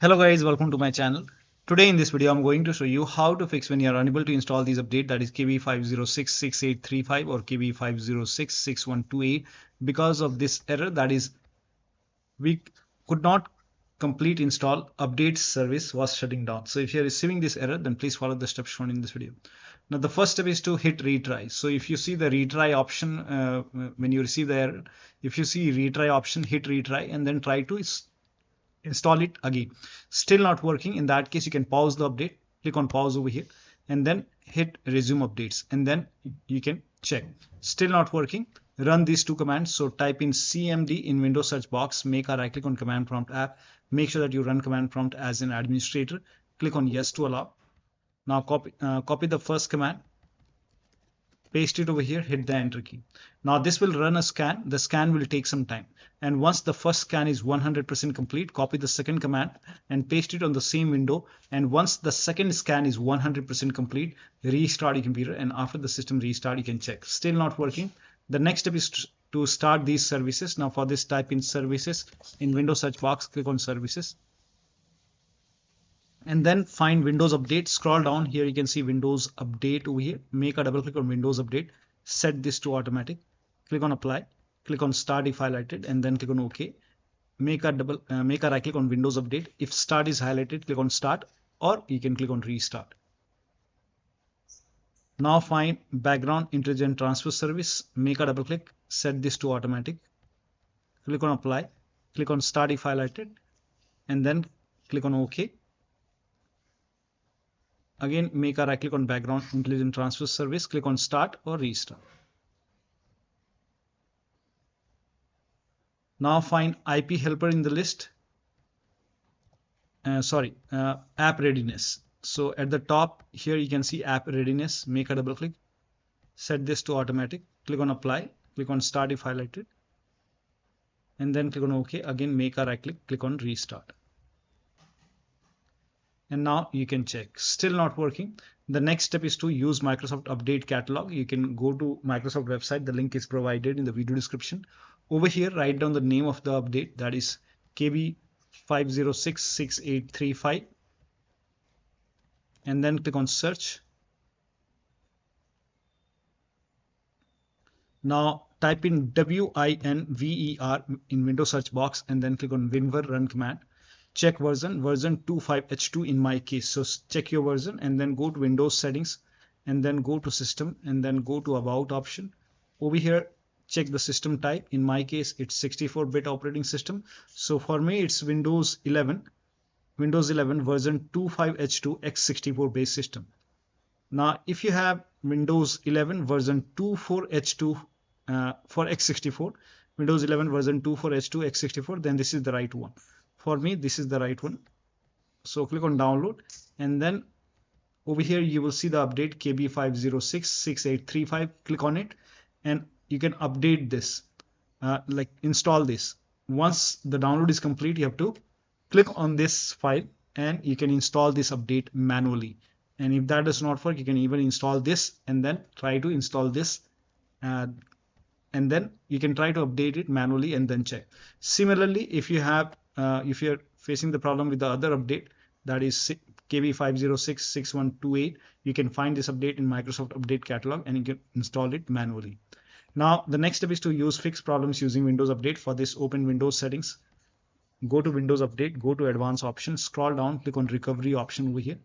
Hello guys, welcome to my channel. Today in this video I'm going to show you how to fix when you are unable to install these update, that is KB5066835 or KB5066128, because of this error, that is we could not complete install update service was shutting down. So if you are receiving this error, then please follow the steps shown in this video. Now the first step is to hit retry. So if you see the retry option when you receive the error, if you see retry option, hit retry and then try to install it again. Still not working. In that case, you can pause the update, click on pause over here and then hit resume updates, and then you can check. Still not working. Run these two commands. So type in cmd in Windows search box, make a right click on command prompt app, make sure that you run command prompt as an administrator, click on yes to allow. Now copy the first command, paste it over here, hit the enter key. Now this will run a scan. The scan will take some time, and once the first scan is 100% complete, copy the second command and paste it on the same window, and once the second scan is 100% complete, restart your computer, and after the system restart you can check. Still not working. The next step is to start these services. Now for this, type in services in Windows search box, click on services and then find Windows Update. Scroll down here, you can see Windows Update over here. Make a double click on Windows Update, set this to automatic, click on apply, click on start if highlighted, and then click on OK. Make a right click on Windows Update. If start is highlighted, click on start, or you can click on restart. Now find background intelligent transfer service, make a double click, set this to automatic, click on apply, click on start if highlighted, and then click on OK. Again, make a right click on background intelligent transfer service, click on start or restart. Now find IP helper in the list. App Readiness. So at the top here you can see App Readiness. Make a double click, set this to automatic, click on apply, click on start if highlighted, and then click on OK. Again, make a right click on restart. And now you can check. Still not working. The next step is to use Microsoft Update Catalog. You can go to Microsoft website. The link is provided in the video description. Over here, write down the name of the update, that is KB5066835, and then click on search. Now type in WINVER in Windows search box and then click on WinVer run command. Check version 25H2 in my case. So check your version and then go to Windows settings and then go to system and then go to about option. Over here, check the system type. In my case, it's 64-bit operating system. So for me, it's Windows 11 version 25H2 x64 based system. Now, if you have Windows 11 version 24H2 for x64, Windows 11 version 24H2 x64, then this is the right one. For me, this is the right one. So click on download, and then over here you will see the update KB5066835. Click on it and you can update this, like install this. Once the download is complete, you have to click on this file and you can install this update manually. And if that does not work, you can even install this and then try to install this, and then you can try to update it manually and then check. Similarly, if you're facing the problem with the other update, that is KB5066128, you can find this update in Microsoft Update Catalog and you can install it manually. Now the next step is to use fix problems using Windows Update. For this, open Windows settings, go to Windows Update, go to advanced options, scroll down, click on recovery option over here,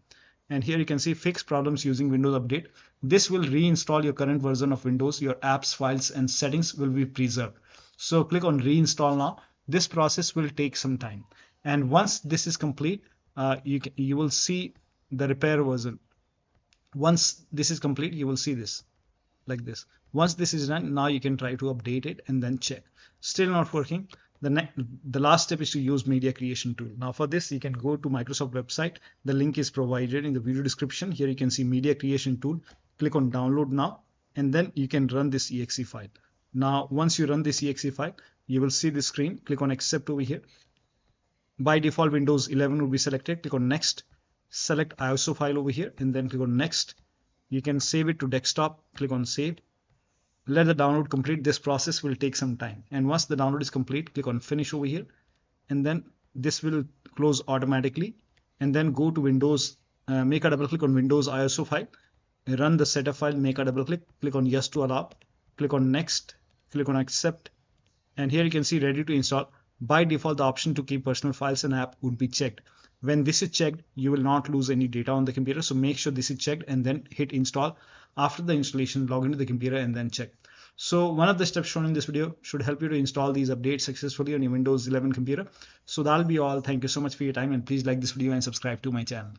and here you can see fix problems using Windows Update. This will reinstall your current version of Windows. Your apps, files and settings will be preserved. So click on reinstall now. This process will take some time, and once this is complete, you will see the repair version. Once this is complete, you will see this like this. Once this is done, now you can try to update it and then check. Still not working. The last step is to use media creation tool. Now for this, you can go to Microsoft website. The link is provided in the video description. Here you can see media creation tool. Click on download now, and then you can run this exe file. Now once you run this exe file, you will see this screen. Click on accept over here. By default, Windows 11 will be selected. Click on next, select ISO file over here and then click on next. You can save it to desktop. Click on save. Let the download complete. This process will take some time, and once the download is complete, click on finish over here and then this will close automatically, and then go to Windows, make a double click on Windows ISO file, run the setup file, make a double click, click on yes to allow, click on next, click on accept, and here you can see ready to install. By default, the option to keep personal files and app would be checked. When this is checked, you will not lose any data on the computer, so make sure this is checked and then hit install. After the installation, log into the computer and then check. So one of the steps shown in this video should help you to install these updates successfully on your Windows 11 computer. So that'll be all. Thank you so much for your time, and please like this video and subscribe to my channel.